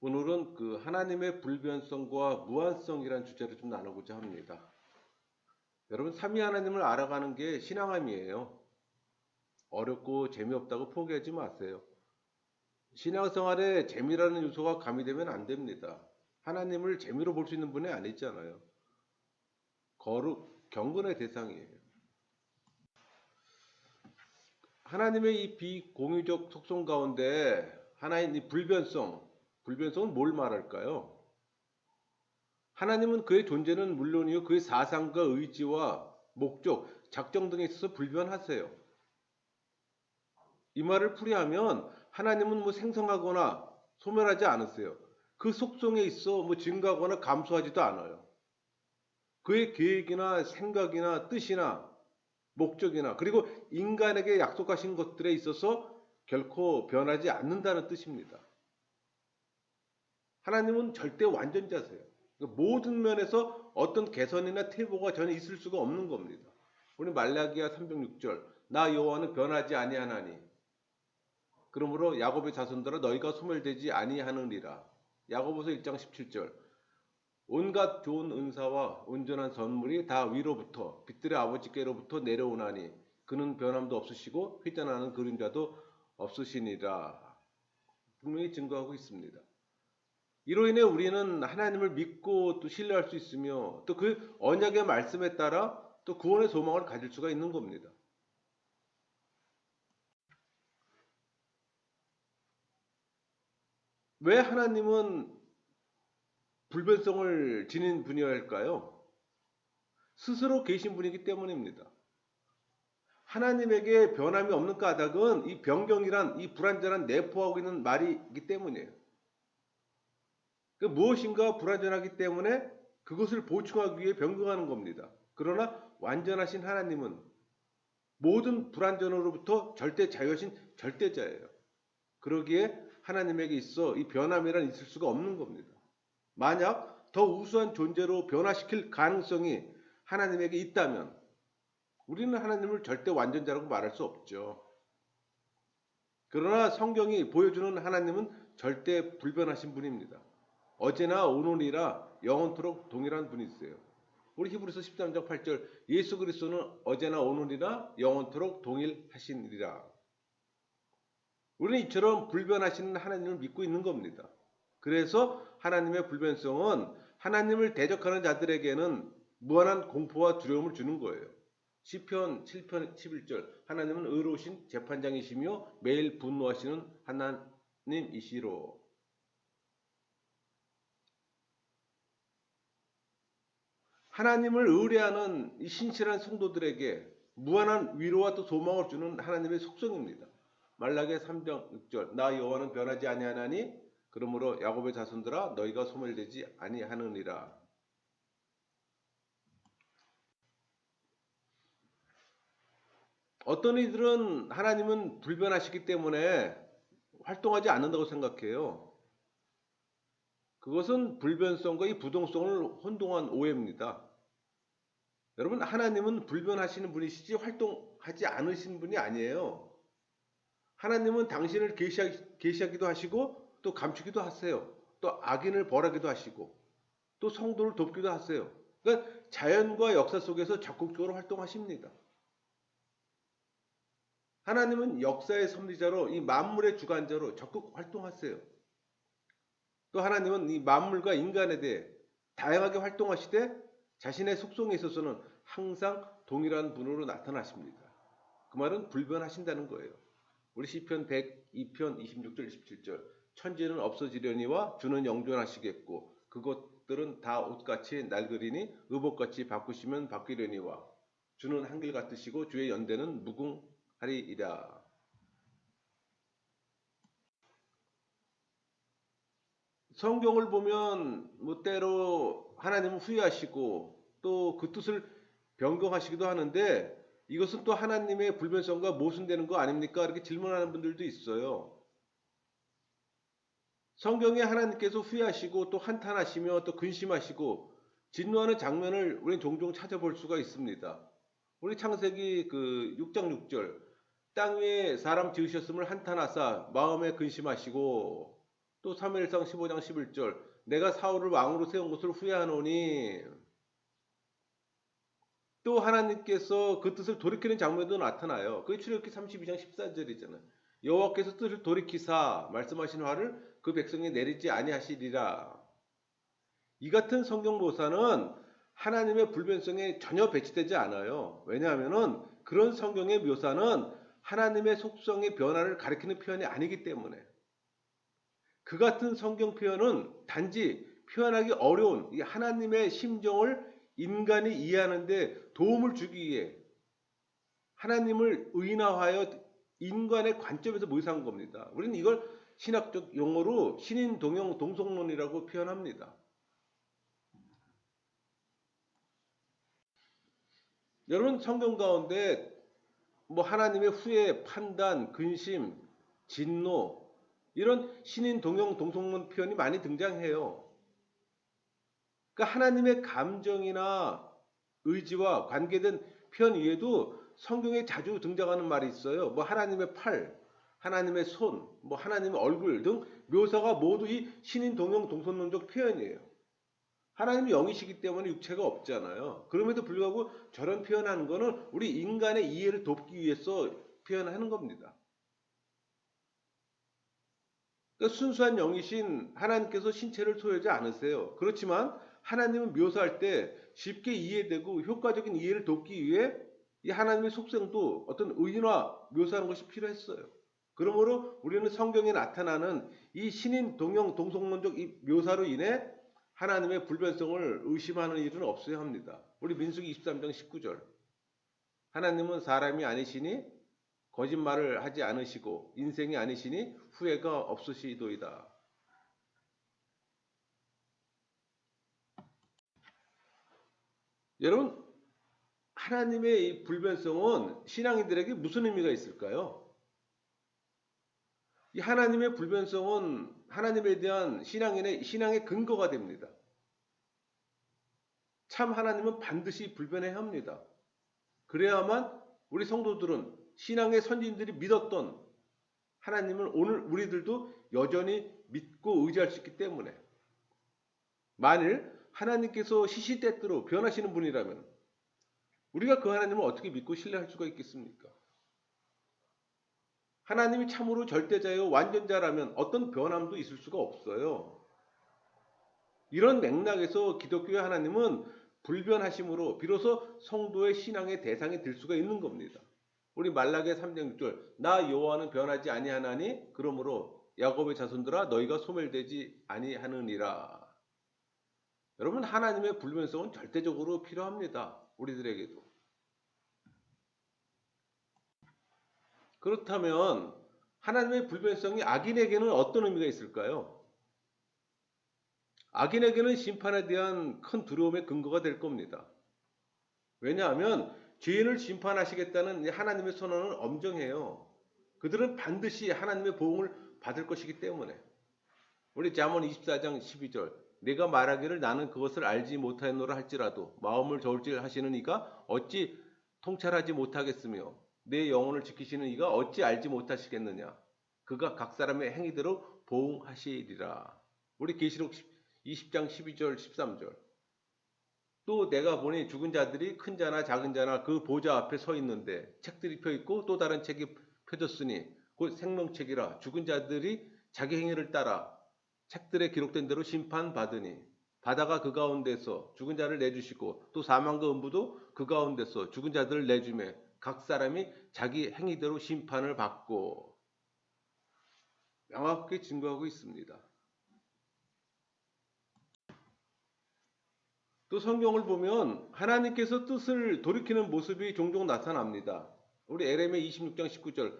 오늘은 하나님의 불변성과 무한성이라는 주제를 좀 나누고자 합니다. 여러분, 삼위 하나님을 알아가는 게 신앙함이에요. 어렵고 재미없다고 포기하지 마세요. 신앙생활에 재미라는 요소가 가미되면 안 됩니다. 하나님을 재미로 볼 수 있는 분이 아니잖아요. 거룩, 경건의 대상이에요. 하나님의 이 비공유적 속성 가운데 하나님 이 불변성은 뭘 말할까요? 하나님은 그의 존재는 물론이요, 그의 사상과 의지와 목적, 작정 등에 있어서 불변하세요. 이 말을 풀이하면 하나님은 생성하거나 소멸하지 않으세요. 그 속성에 있어 증가하거나 감소하지도 않아요. 그의 계획이나 생각이나 뜻이나 목적이나 그리고 인간에게 약속하신 것들에 있어서 결코 변하지 않는다는 뜻입니다. 하나님은 절대 완전자세요. 모든 면에서 어떤 개선이나 퇴보가 전혀 있을 수가 없는 겁니다. 우리 말라기야 306절 나 여호와는 변하지 아니하나니 그러므로 야곱의 자손들아 너희가 소멸되지 아니하느니라. 야고보서 1장 17절 온갖 좋은 은사와 온전한 선물이 다 위로부터 빛들의 아버지께로부터 내려오나니 그는 변함도 없으시고 회전하는 그림자도 없으시니라. 분명히 증거하고 있습니다. 이로 인해 우리는 하나님을 믿고 또 신뢰할 수 있으며 또 그 언약의 말씀에 따라 또 구원의 소망을 가질 수가 있는 겁니다. 왜 하나님은 불변성을 지닌 분이어야 할까요? 스스로 계신 분이기 때문입니다. 하나님에게 변함이 없는 까닭은 이 변경이란 이 불완전한 내포하고 있는 말이기 때문이에요. 무엇인가 불완전하기 때문에 그것을 보충하기 위해 변경하는 겁니다. 그러나 완전하신 하나님은 모든 불완전으로부터 절대 자유하신 절대자예요. 그러기에 하나님에게 있어 이 변함이란 있을 수가 없는 겁니다. 만약 더 우수한 존재로 변화시킬 가능성이 하나님에게 있다면 우리는 하나님을 절대 완전자라고 말할 수 없죠. 그러나 성경이 보여주는 하나님은 절대 불변하신 분입니다. 어제나 오늘이라 영원토록 동일한 분이세요. 우리 히브리서 13장 8절 예수 그리스도는 어제나 오늘이나 영원토록 동일하시니라. 우리는 이처럼 불변하시는 하나님을 믿고 있는 겁니다. 그래서 하나님의 불변성은 하나님을 대적하는 자들에게는 무한한 공포와 두려움을 주는 거예요. 시편 7편 11절 하나님은 의로우신 재판장이시며 매일 분노하시는 하나님이시로. 하나님을 의뢰하는 이 신실한 성도들에게 무한한 위로와 또 소망을 주는 하나님의 속성입니다. 말라기야 3장 6절 나 여호와는 변하지 아니하나니 그러므로 야곱의 자손들아 너희가 소멸되지 아니하느니라. 어떤 이들은 하나님은 불변하시기 때문에 활동하지 않는다고 생각해요. 그것은 불변성과 이 부동성을 혼동한 오해입니다. 여러분, 하나님은 불변하시는 분이시지 활동하지 않으신 분이 아니에요. 하나님은 당신을 계시하기도 하시고 또 감추기도 하세요. 또 악인을 벌하기도 하시고 또 성도를 돕기도 하세요. 그러니까 자연과 역사 속에서 적극적으로 활동하십니다. 하나님은 역사의 섭리자로 이 만물의 주관자로 적극 활동하세요. 또 하나님은 이 만물과 인간에 대해 다양하게 활동하시되 자신의 속성에 있어서는 항상 동일한 분으로 나타나십니다. 그 말은 불변하신다는 거예요. 우리 시편 102편 26절 27절 천지는 없어지려니와 주는 영존하시겠고 그것들은 다 옷같이 낡으리니 의복같이 바꾸시면 바뀌려니와 주는 한결같으시고 주의 연대는 무궁하리이다. 성경을 보면 때로 하나님은 후회하시고 또 그 뜻을 변경하시기도 하는데 이것은 또 하나님의 불변성과 모순되는 거 아닙니까? 이렇게 질문하는 분들도 있어요. 성경에 하나님께서 후회하시고 또 한탄하시며 또 근심하시고 진노하는 장면을 우리는 종종 찾아볼 수가 있습니다. 우리 창세기 6장 6절 땅 위에 사람 지으셨음을 한탄하사 마음에 근심하시고 또 사무엘상 15장 11절 내가 사울을 왕으로 세운 것을 후회하노니 또 하나님께서 그 뜻을 돌이키는 장면도 나타나요. 그게 출애굽기 32장 14절이잖아요. 여호와께서 뜻을 돌이키사 말씀하신 화를 그 백성에 내리지 아니하시리라. 이 같은 성경 묘사는 하나님의 불변성에 전혀 배치되지 않아요. 왜냐하면 그런 성경의 묘사는 하나님의 속성의 변화를 가리키는 표현이 아니기 때문에 그 같은 성경 표현은 단지 표현하기 어려운 이 하나님의 심정을 인간이 이해하는데 도움을 주기 위해 하나님을 의인화하여 인간의 관점에서 묘사한 겁니다. 우리는 이걸 신학적 용어로 신인 동형 동성론이라고 표현합니다. 여러분 성경 가운데 뭐 하나님의 후회, 판단, 근심, 진노 이런 신인 동형 동성론 표현이 많이 등장해요. 그러니까 하나님의 감정이나 의지와 관계된 표현 위에도 성경에 자주 등장하는 말이 있어요. 뭐 하나님의 팔, 하나님의 손, 뭐 하나님의 얼굴 등 묘사가 모두 이 신인 동형 동성론적 표현이에요. 하나님이 영이시기 때문에 육체가 없잖아요. 그럼에도 불구하고 저런 표현하는 거는 우리 인간의 이해를 돕기 위해서 표현하는 겁니다. 그러니까 순수한 영이신 하나님께서 신체를 소유하지 않으세요. 그렇지만 하나님은 묘사할 때 쉽게 이해되고 효과적인 이해를 돕기 위해 이 하나님의 속성도 어떤 의인화 묘사하는 것이 필요했어요. 그러므로 우리는 성경에 나타나는 이 신인 동형 동성론적 이 묘사로 인해 하나님의 불변성을 의심하는 일은 없어야 합니다. 우리 민수기 23장 19절 하나님은 사람이 아니시니 거짓말을 하지 않으시고 인생이 아니시니 후회가 없으시도이다. 여러분 하나님의 이 불변성은 신앙인들에게 무슨 의미가 있을까요? 이 하나님의 불변성은 하나님에 대한 신앙의 근거가 됩니다. 참 하나님은 반드시 불변해야 합니다. 그래야만 우리 성도들은 신앙의 선진들이 믿었던 하나님을 오늘 우리들도 여전히 믿고 의지할 수 있기 때문에 만일 하나님께서 시시때때로 변하시는 분이라면 우리가 그 하나님을 어떻게 믿고 신뢰할 수가 있겠습니까? 하나님이 참으로 절대자요 완전자라면 어떤 변함도 있을 수가 없어요. 이런 맥락에서 기독교의 하나님은 불변하심으로 비로소 성도의 신앙의 대상이 될 수가 있는 겁니다. 우리 말라기 3장 6절 나 여호와는 변하지 아니하나니 그러므로 야곱의 자손들아 너희가 소멸되지 아니하느니라. 여러분 하나님의 불변성은 절대적으로 필요합니다. 우리들에게도. 그렇다면 하나님의 불변성이 악인에게는 어떤 의미가 있을까요? 악인에게는 심판에 대한 큰 두려움의 근거가 될 겁니다. 왜냐하면 죄인을 심판하시겠다는 하나님의 선언은 엄정해요. 그들은 반드시 하나님의 보응을 받을 것이기 때문에. 우리 잠언 24장 12절 내가 말하기를 나는 그것을 알지 못하였노라 할지라도 마음을 저울질하시는 이가 어찌 통찰하지 못하겠으며 내 영혼을 지키시는 이가 어찌 알지 못하시겠느냐. 그가 각 사람의 행위대로 보응하시리라. 우리 계시록 20장 12절 13절 또 내가 보니 죽은 자들이 큰 자나 작은 자나 그 보좌 앞에 서 있는데 책들이 펴있고 또 다른 책이 펴졌으니 곧 생명책이라 죽은 자들이 자기 행위를 따라 책들에 기록된 대로 심판받으니 바다가 그 가운데서 죽은 자를 내주시고 또 사망과 음부도 그 가운데서 죽은 자들을 내주매 각 사람이 자기 행위대로 심판을 받고 명확하게 증거하고 있습니다. 또 성경을 보면 하나님께서 뜻을 돌이키는 모습이 종종 나타납니다. 우리 에레미야 26장 19절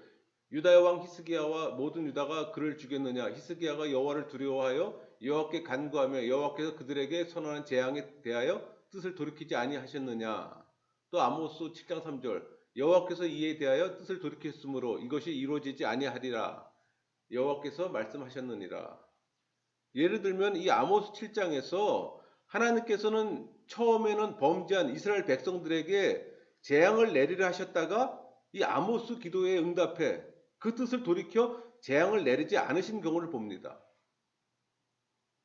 유다의 왕 히스기야와 모든 유다가 그를 죽였느냐 히스기야가 여호와를 두려워하여 여호와께 간구하며 여호와께서 그들에게 선언한 재앙에 대하여 뜻을 돌이키지 아니하셨느냐. 또 아모스 7장 3절 여호와께서 이에 대하여 뜻을 돌이켰으므로 이것이 이루어지지 아니하리라 여호와께서 말씀하셨느니라. 예를 들면 이 아모스 7장에서 하나님께서는 처음에는 범죄한 이스라엘 백성들에게 재앙을 내리려 하셨다가 이 아모스 기도에 응답해 그 뜻을 돌이켜 재앙을 내리지 않으신 경우를 봅니다.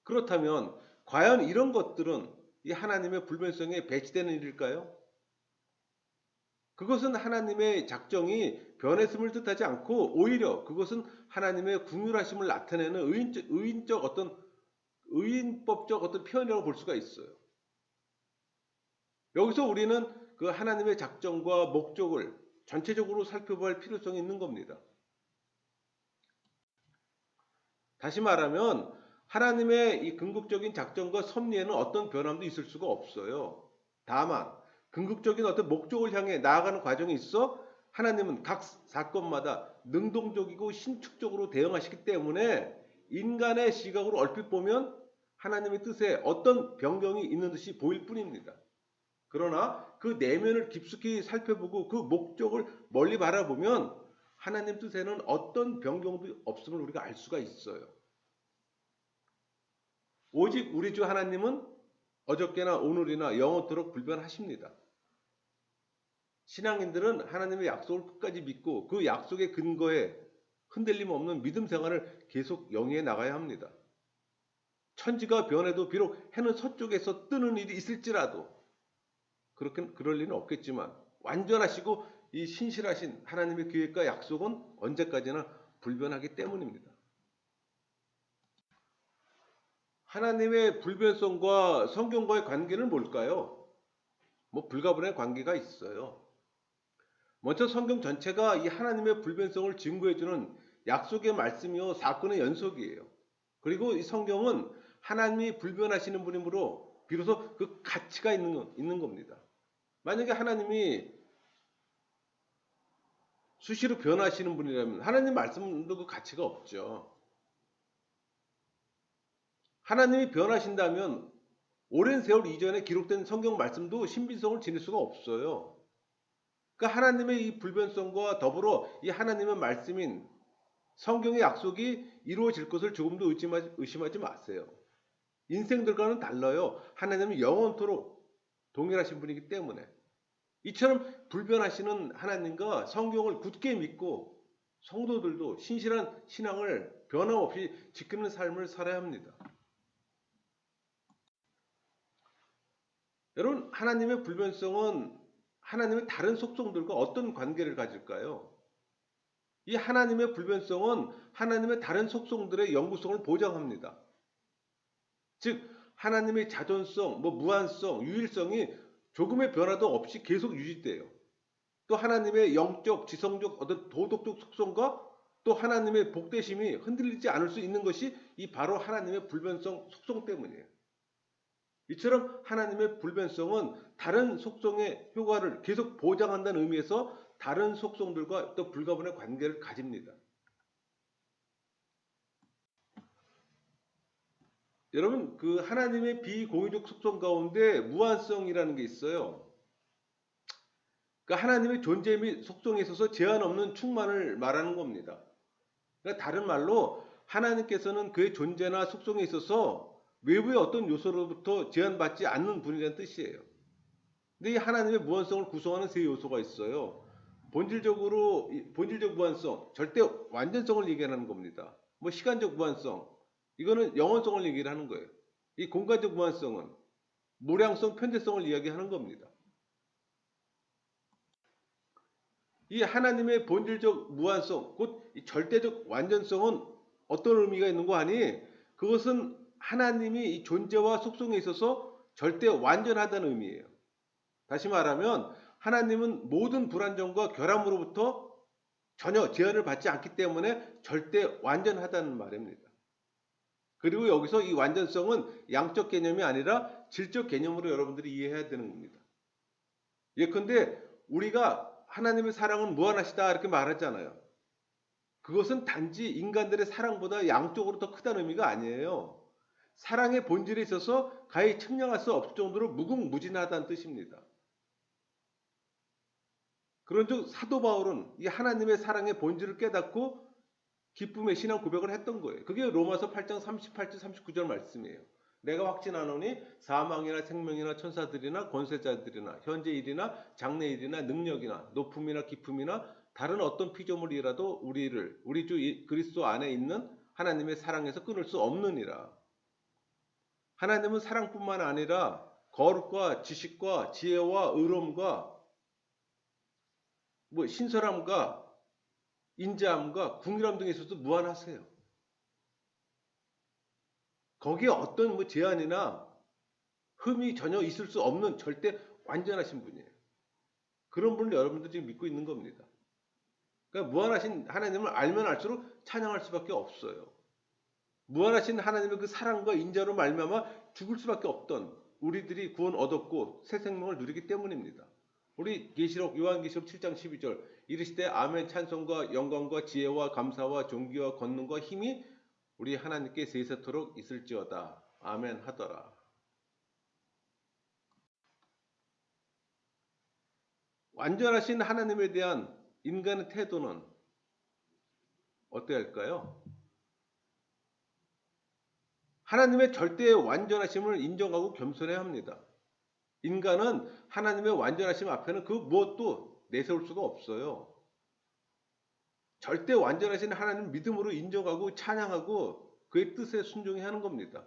그렇다면 과연 이런 것들은 이 하나님의 불변성에 배치되는 일일까요? 그것은 하나님의 작정이 변했음을 뜻하지 않고 오히려 그것은 하나님의 궁휼하심을 나타내는 의인적 어떤 의인법적 어떤 표현이라고 볼 수가 있어요. 여기서 우리는 그 하나님의 작정과 목적을 전체적으로 살펴볼 필요성이 있는 겁니다. 다시 말하면 하나님의 이 궁극적인 작정과 섭리에는 어떤 변함도 있을 수가 없어요. 다만 궁극적인 어떤 목적을 향해 나아가는 과정에 있어 하나님은 각 사건마다 능동적이고 신축적으로 대응하시기 때문에 인간의 시각으로 얼핏 보면 하나님의 뜻에 어떤 변경이 있는 듯이 보일 뿐입니다. 그러나 그 내면을 깊숙이 살펴보고 그 목적을 멀리 바라보면 하나님 뜻에는 어떤 변경도 없음을 우리가 알 수가 있어요. 오직 우리 주 하나님은 어저께나 오늘이나 영원토록 불변하십니다. 신앙인들은 하나님의 약속을 끝까지 믿고 그 약속의 근거에 흔들림 없는 믿음 생활을 계속 영위해 나가야 합니다. 천지가 변해도 비록 해는 서쪽에서 뜨는 일이 있을지라도 그럴 리는 없겠지만 완전하시고 이 신실하신 하나님의 계획과 약속은 언제까지나 불변하기 때문입니다. 하나님의 불변성과 성경과의 관계는 뭘까요? 불가분의 관계가 있어요. 먼저 성경 전체가 이 하나님의 불변성을 증거해주는 약속의 말씀이요 사건의 연속이에요. 그리고 이 성경은 하나님이 불변하시는 분이므로 비로소 그 가치가 있는 겁니다. 만약에 하나님이 수시로 변하시는 분이라면 하나님 말씀도 그 가치가 없죠. 하나님이 변하신다면 오랜 세월 이전에 기록된 성경 말씀도 신빙성을 지닐 수가 없어요. 그러니까 하나님의 이 불변성과 더불어 이 하나님의 말씀인 성경의 약속이 이루어질 것을 조금도 의심하지 마세요. 인생들과는 달라요. 하나님은 영원토록 동일하신 분이기 때문에. 이처럼 불변하시는 하나님과 성경을 굳게 믿고 성도들도 신실한 신앙을 변함없이 지키는 삶을 살아야 합니다. 여러분, 하나님의 불변성은 하나님의 다른 속성들과 어떤 관계를 가질까요? 이 하나님의 불변성은 하나님의 다른 속성들의 영구성을 보장합니다. 즉, 하나님의 자존성, 무한성, 유일성이 조금의 변화도 없이 계속 유지돼요. 또 하나님의 영적, 지성적, 어떤 도덕적 속성과 또 하나님의 복되심이 흔들리지 않을 수 있는 것이 이 바로 하나님의 불변성 속성 때문이에요. 이처럼 하나님의 불변성은 다른 속성의 효과를 계속 보장한다는 의미에서 다른 속성들과 또 불가분의 관계를 가집니다. 여러분, 그 하나님의 비공유적 속성 가운데 무한성이라는 게 있어요. 그러니까 하나님의 존재 및 속성에 있어서 제한 없는 충만을 말하는 겁니다. 그러니까 다른 말로 하나님께서는 그의 존재나 속성에 있어서 외부의 어떤 요소로부터 제한받지 않는 분이라는 뜻이에요. 근데 이 하나님의 무한성을 구성하는 세 요소가 있어요. 본질적 무한성, 절대 완전성을 얘기하는 겁니다. 시간적 무한성, 이거는 영원성을 얘기를 하는 거예요. 이 공간적 무한성은 무량성, 편재성을 이야기하는 겁니다. 이 하나님의 본질적 무한성, 곧 절대적 완전성은 어떤 의미가 있는고 하니 그것은 하나님이 이 존재와 속성에 있어서 절대 완전하다는 의미예요. 다시 말하면 하나님은 모든 불완전과 결함으로부터 전혀 제한을 받지 않기 때문에 절대 완전하다는 말입니다. 그리고 여기서 이 완전성은 양적 개념이 아니라 질적 개념으로 여러분들이 이해해야 되는 겁니다. 예컨대 우리가 하나님의 사랑은 무한하시다 이렇게 말하잖아요. 그것은 단지 인간들의 사랑보다 양적으로 더 크다는 의미가 아니에요. 사랑의 본질에 있어서 가히 측량할 수 없을 정도로 무궁무진하다는 뜻입니다. 그런즉 사도 바울은 이 하나님의 사랑의 본질을 깨닫고 기쁨의 신앙 고백을 했던 거예요. 그게 로마서 8장 38절 39절 말씀이에요. 내가 확신하노니 사망이나 생명이나 천사들이나 권세자들이나 현재 일이나 장래 일이나 능력이나 높음이나 기쁨이나 다른 어떤 피조물이라도 우리 주 그리스도 안에 있는 하나님의 사랑에서 끊을 수 없느니라. 하나님은 사랑뿐만 아니라 거룩과 지식과 지혜와 의로움과 뭐 신설함과 인자함과 궁일함 등에 있어서 무한하세요. 거기에 어떤 뭐 제한이나 흠이 전혀 있을 수 없는 절대 완전하신 분이에요. 그런 분을 여러분들 지금 믿고 있는 겁니다. 그러니까 무한하신 하나님을 알면 알수록 찬양할 수밖에 없어요. 무한하신 하나님의 그 사랑과 인자로 말미암아 죽을 수밖에 없던 우리들이 구원 얻었고 새 생명을 누리기 때문입니다. 우리 계시록 요한계시록 7장 12절 이르시되 아멘 찬송과 영광과 지혜와 감사와 존귀와 권능과 힘이 우리 하나님께 세세토록 있을지어다. 아멘 하더라. 완전하신 하나님에 대한 인간의 태도는 어때야 할까요? 하나님의 절대 완전하심을 인정하고 겸손해야 합니다. 인간은 하나님의 완전하심 앞에는 그 무엇도 내세울 수가 없어요. 절대 완전하신 하나님 믿음으로 인정하고 찬양하고 그의 뜻에 순종해야 하는 겁니다.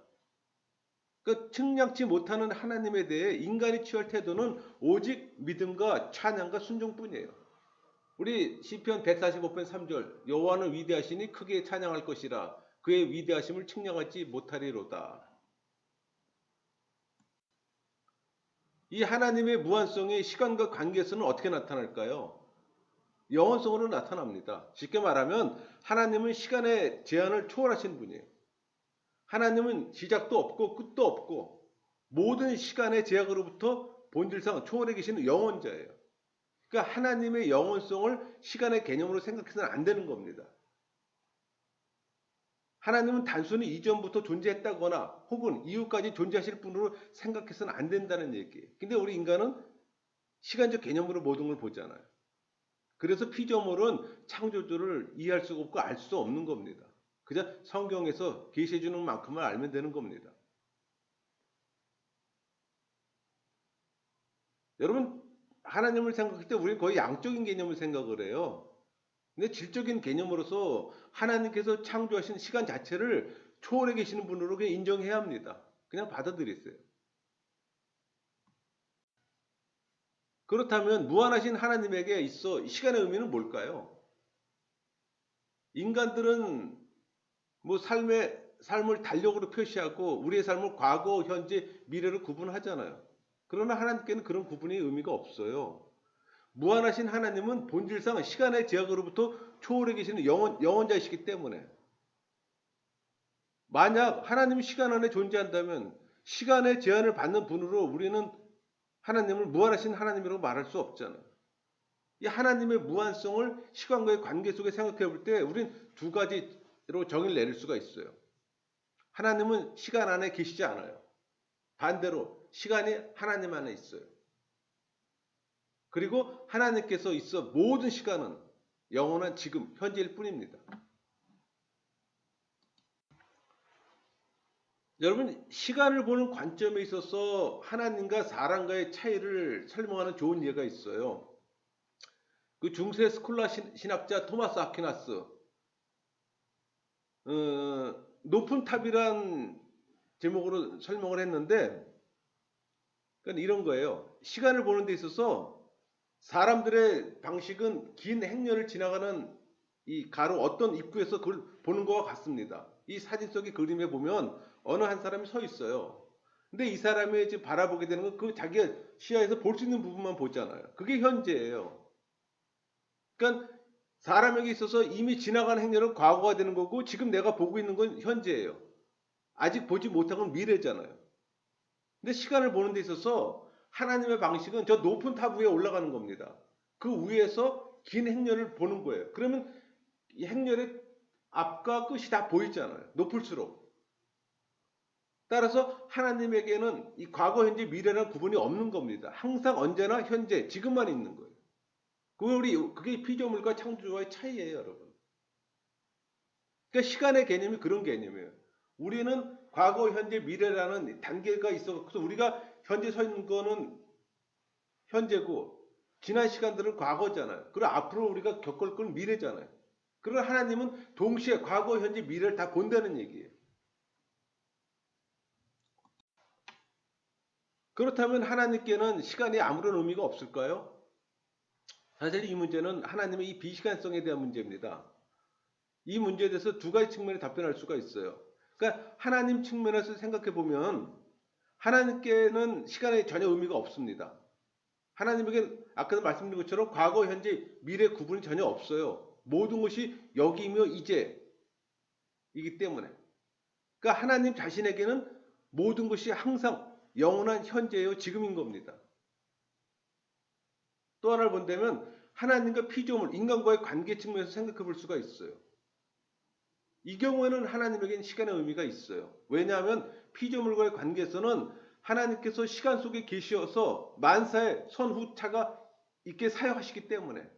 그 측량치 못하는 하나님에 대해 인간이 취할 태도는 오직 믿음과 찬양과 순종뿐이에요. 우리 시편 145편 3절 여호와는 위대하시니 크게 찬양할 것이라 그의 위대하심을 측량하지 못하리로다. 이 하나님의 무한성이 시간과 관계에서는 어떻게 나타날까요? 영원성으로 나타납니다. 쉽게 말하면 하나님은 시간의 제한을 초월하신 분이에요. 하나님은 시작도 없고 끝도 없고 모든 시간의 제약으로부터 본질상 초월해 계시는 영원자예요. 그러니까 하나님의 영원성을 시간의 개념으로 생각해서는 안 되는 겁니다. 하나님은 단순히 이전부터 존재했다거나 혹은 이후까지 존재하실 분으로 생각해서는 안 된다는 얘기예요. 근데 우리 인간은 시간적 개념으로 모든 걸 보잖아요. 그래서 피조물은 창조주를 이해할 수가 없고 알 수 없는 겁니다. 그저 성경에서 계시해 주는 만큼만 알면 되는 겁니다. 여러분 하나님을 생각할 때 우리는 거의 양적인 개념을 생각을 해요. 근데 질적인 개념으로서 하나님께서 창조하신 시간 자체를 초월해 계시는 분으로 그냥 인정해야 합니다. 그냥 받아들이세요. 그렇다면 무한하신 하나님에게 있어 시간의 의미는 뭘까요? 인간들은 뭐 삶을 달력으로 표시하고 우리의 삶을 과거, 현재, 미래로 구분하잖아요. 그러나 하나님께는 그런 구분이 의미가 없어요. 무한하신 하나님은 본질상 시간의 제약으로부터 초월해 계시는 영원자이시기 때문에 만약 하나님이 시간 안에 존재한다면 시간의 제한을 받는 분으로 우리는 하나님을 무한하신 하나님이라고 말할 수 없잖아요. 이 하나님의 무한성을 시간과의 관계 속에 생각해 볼 때 우리는 두 가지로 정의를 내릴 수가 있어요. 하나님은 시간 안에 계시지 않아요. 반대로 시간이 하나님 안에 있어요. 그리고 하나님께서 있어 모든 시간은 영원한 지금, 현재일 뿐입니다. 여러분, 시간을 보는 관점에 있어서 하나님과 사람과의 차이를 설명하는 좋은 예가 있어요. 그 중세 스콜라 신학자 토마스 아퀴나스, 높은 탑이란 제목으로 설명을 했는데, 그러니까 이런 거예요. 시간을 보는 데 있어서 사람들의 방식은 긴 행렬을 지나가는 이 가로 어떤 입구에서 그걸 보는 것과 같습니다. 이 사진 속의 그림에 보면 어느 한 사람이 서 있어요. 근데 이 사람이 지금 바라보게 되는 건 그 자기가 시야에서 볼 수 있는 부분만 보잖아요. 그게 현재예요. 그러니까 사람에게 있어서 이미 지나간 행렬은 과거가 되는 거고 지금 내가 보고 있는 건 현재예요. 아직 보지 못한 건 미래잖아요. 근데 시간을 보는 데 있어서 하나님의 방식은 저 높은 탑 위에 올라가는 겁니다. 그 위에서 긴 행렬을 보는 거예요. 그러면 이 행렬의 앞과 끝이 다 보이잖아요. 높을수록. 따라서 하나님에게는 이 과거, 현재, 미래라는 구분이 없는 겁니다. 항상 언제나 현재, 지금만 있는 거예요. 그게 피조물과 창조주와의 차이예요, 여러분. 그러니까 시간의 개념이 그런 개념이에요. 우리는 과거, 현재, 미래라는 단계가 있어서 우리가 현재 서 있는 거는 현재고 지난 시간들은 과거잖아요. 그리고 앞으로 우리가 겪을 건 미래잖아요. 그러나 하나님은 동시에 과거, 현재, 미래를 다 본다는 얘기예요. 그렇다면 하나님께는 시간이 아무런 의미가 없을까요? 사실 이 문제는 하나님의 이 비시간성에 대한 문제입니다. 이 문제에 대해서 두 가지 측면에 답변할 수가 있어요. 그러니까 하나님 측면에서 생각해 보면 하나님께는 시간에 전혀 의미가 없습니다. 하나님에게 아까도 말씀드린 것처럼 과거, 현재, 미래 구분이 전혀 없어요. 모든 것이 여기며 이제이기 때문에. 그러니까 하나님 자신에게는 모든 것이 항상 영원한 현재요, 지금인 겁니다. 또 하나를 본다면 하나님과 피조물, 인간과의 관계 측면에서 생각해 볼 수가 있어요. 이 경우에는 하나님에게는 시간의 의미가 있어요. 왜냐하면 피조물과의 관계에서는 하나님께서 시간 속에 계시어서 만사의 선후차가 있게 사용하시기 때문에.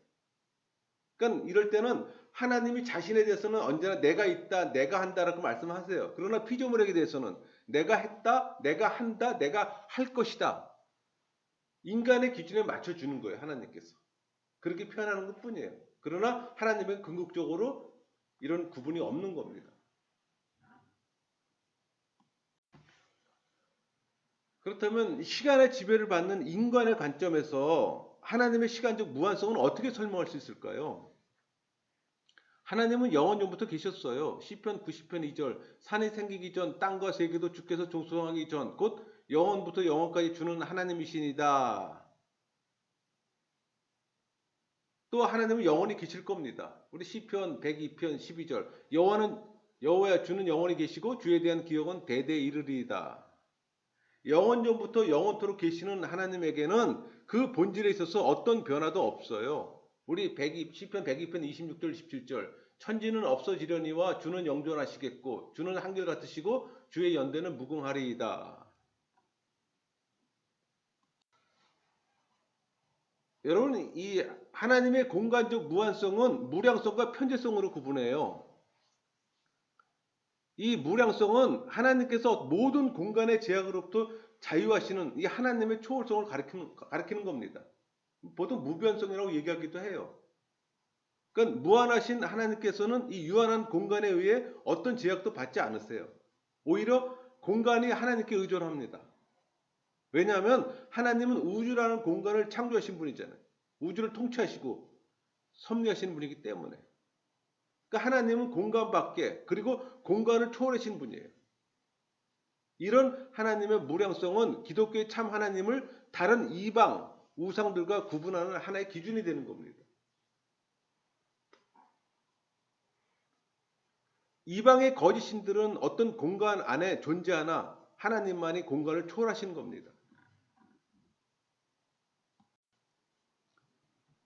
그러니까 이럴 때는 하나님이 자신에 대해서는 언제나 내가 있다, 내가 한다라고 말씀하세요. 그러나 피조물에게 대해서는 내가 했다, 내가 한다, 내가 할 것이다. 인간의 기준에 맞춰주는 거예요, 하나님께서. 그렇게 표현하는 것 뿐이에요. 그러나 하나님은 궁극적으로 이런 구분이 없는 겁니다. 그렇다면 시간의 지배를 받는 인간의 관점에서 하나님의 시간적 무한성은 어떻게 설명할 수 있을까요? 하나님은 영원전부터 계셨어요. 시편 90편 2절 산이 생기기 전 땅과 세계도 주께서 조성하기 전 곧 영원부터 영원까지 주는 하나님이시니다. 또 하나님은 영원히 계실 겁니다. 우리 시편 102편 12절 여호와야 주는 영원히 계시고 주에 대한 기억은 대대에 이르리이다. 영원전부터 영원토록 계시는 하나님에게는 그 본질에 있어서 어떤 변화도 없어요. 우리 시편 102편 26절 17절 천지는 없어지려니와 주는 영존하시겠고 주는 한결같으시고 주의 연대는 무궁하리이다. 여러분 이 하나님의 공간적 무한성은 무량성과 편재성으로 구분해요. 이 무량성은 하나님께서 모든 공간의 제약으로부터 자유하시는 이 하나님의 초월성을 가리키는 겁니다. 보통 무변성이라고 얘기하기도 해요. 그러니까 무한하신 하나님께서는 이 유한한 공간에 의해 어떤 제약도 받지 않으세요. 오히려 공간이 하나님께 의존합니다. 왜냐하면 하나님은 우주라는 공간을 창조하신 분이잖아요. 우주를 통치하시고 섭리하시는 분이기 때문에. 그러니까 하나님은 공간 밖에 그리고 공간을 초월하신 분이에요. 이런 하나님의 무량성은 기독교의 참 하나님을 다른 이방 우상들과 구분하는 하나의 기준이 되는 겁니다. 이방의 거짓신들은 어떤 공간 안에 존재하나 하나님만이 공간을 초월하시는 겁니다.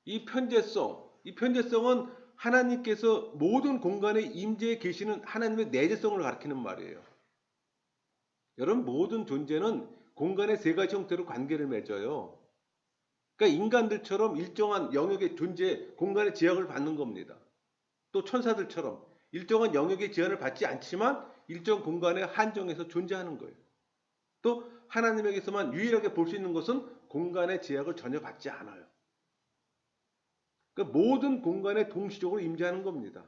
이 편재성은 하나님께서 모든 공간에 임재해 계시는 하나님의 내재성을 가리키는 말이에요. 여러분 모든 존재는 공간의 세 가지 형태로 관계를 맺어요. 그러니까 인간들처럼 일정한 영역의 존재, 공간의 제약을 받는 겁니다. 또 천사들처럼 일정한 영역의 제한을 받지 않지만 일정 공간에 한정해서 존재하는 거예요. 또 하나님에게서만 유일하게 볼 수 있는 것은 공간의 제약을 전혀 받지 않아요. 그러니까 모든 공간에 동시적으로 임재하는 겁니다.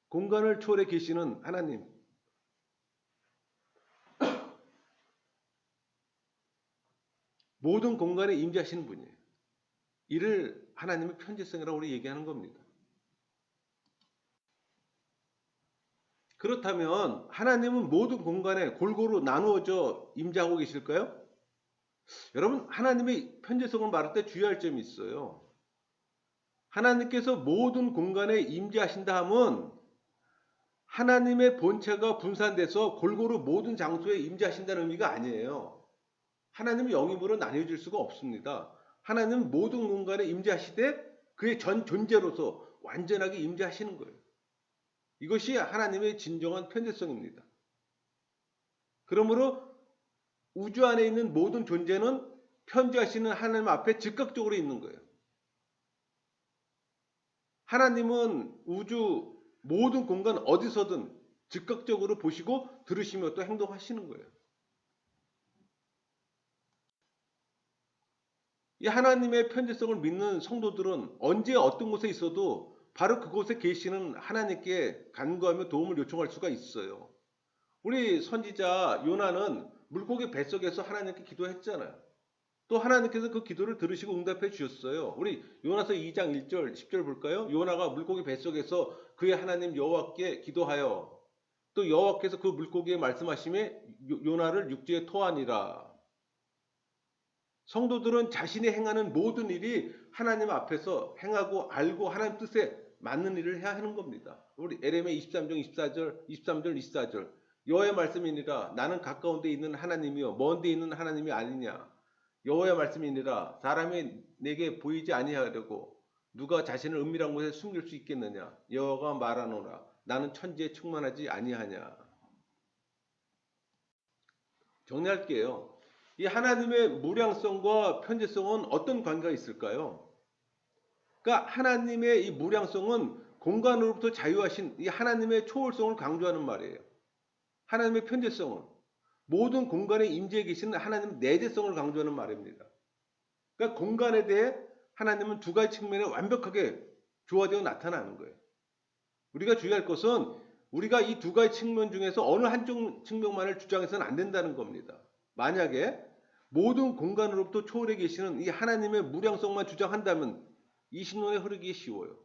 공간을 초월해 계시는 하나님. 모든 공간에 임재하시는 분이에요. 이를 하나님의 편재성이라고 우리 얘기하는 겁니다. 그렇다면 하나님은 모든 공간에 골고루 나누어져 임재하고 계실까요? 여러분 하나님의 편재성을 말할 때 주의할 점이 있어요. 하나님께서 모든 공간에 임재하신다 하면 하나님의 본체가 분산돼서 골고루 모든 장소에 임재하신다는 의미가 아니에요. 하나님은 영이물로 나뉘어질 수가 없습니다. 하나님은 모든 공간에 임재하시되 그의 전 존재로서 완전하게 임재하시는 거예요. 이것이 하나님의 진정한 편재성입니다. 그러므로 우주 안에 있는 모든 존재는 편재하시는 하나님 앞에 즉각적으로 있는 거예요. 하나님은 우주 모든 공간 어디서든 즉각적으로 보시고 들으시며 또 행동하시는 거예요. 이 하나님의 편재성을 믿는 성도들은 언제 어떤 곳에 있어도 바로 그곳에 계시는 하나님께 간구하며 도움을 요청할 수가 있어요. 우리 선지자 요나는 물고기 뱃속에서 하나님께 기도했잖아요. 또 하나님께서 그 기도를 들으시고 응답해 주셨어요. 우리 요나서 2장 1절 10절 볼까요? 요나가 물고기 뱃속에서 그의 하나님 여호와께 기도하여 또 여호와께서 그 물고기에 말씀하심에 요나를 육지에 토하니라. 성도들은 자신이 행하는 모든 일이 하나님 앞에서 행하고 알고 하나님 뜻에 맞는 일을 해야 하는 겁니다. 우리 에레미야 23장 24절, 23절, 24절. 여호와의 말씀이니라 나는 가까운 데 있는 하나님이요 먼 데 있는 하나님이 아니냐. 여호와의 말씀이니라 사람이 내게 보이지 아니하려고 누가 자신을 은밀한 곳에 숨길 수 있겠느냐. 여호와가 말하노라 나는 천지에 충만하지 아니하냐. 정리할게요. 이 하나님의 무량성과 편재성은 어떤 관계가 있을까요? 그러니까 하나님의 이 무량성은 공간으로부터 자유하신 이 하나님의 초월성을 강조하는 말이에요. 하나님의 편재성은 모든 공간에 임재해 계시는 하나님 내재성을 강조하는 말입니다. 그러니까 공간에 대해 하나님은 두 가지 측면에 완벽하게 조화되어 나타나는 거예요. 우리가 주의할 것은 우리가 이 두 가지 측면 중에서 어느 한쪽 측면만을 주장해서는 안 된다는 겁니다. 만약에 모든 공간으로부터 초월해 계시는 이 하나님의 무량성만 주장한다면 이 신론에 흐르기 쉬워요.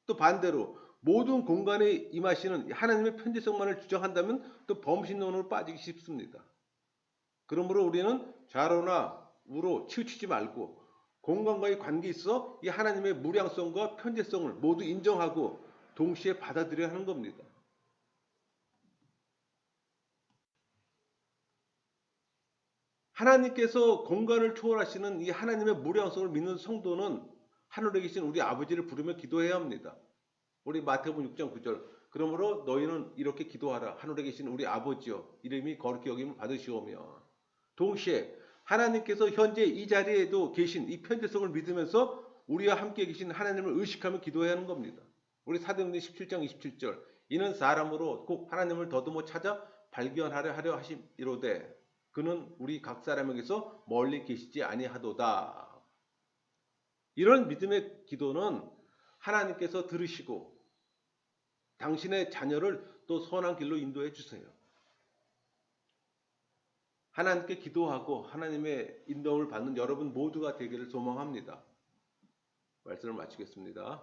또 반대로 모든 공간에 임하시는 하나님의 편재성만을 주장한다면 또 범신론으로 빠지기 쉽습니다. 그러므로 우리는 좌로나 우로 치우치지 말고 공간과의 관계에 있어 이 하나님의 무량성과 편재성을 모두 인정하고 동시에 받아들여야 하는 겁니다. 하나님께서 공간을 초월하시는 이 하나님의 무량성을 믿는 성도는 하늘에 계신 우리 아버지를 부르며 기도해야 합니다. 우리 마태복음 6장 9절. 그러므로 너희는 이렇게 기도하라. 하늘에 계신 우리 아버지여 이름이 거룩히 여김을 받으시오며. 동시에 하나님께서 현재 이 자리에도 계신 이 편재성을 믿으면서 우리와 함께 계신 하나님을 의식하며 기도해야 하는 겁니다. 우리 사도행전 17장 27절. 이는 사람으로 꼭 하나님을 더듬어 찾아 발견하려 하려 하심이로되 그는 우리 각 사람에게서 멀리 계시지 아니하도다. 이런 믿음의 기도는 하나님께서 들으시고 당신의 자녀를 또 선한 길로 인도해 주세요. 하나님께 기도하고 하나님의 인도를 받는 여러분 모두가 되기를 소망합니다. 말씀을 마치겠습니다.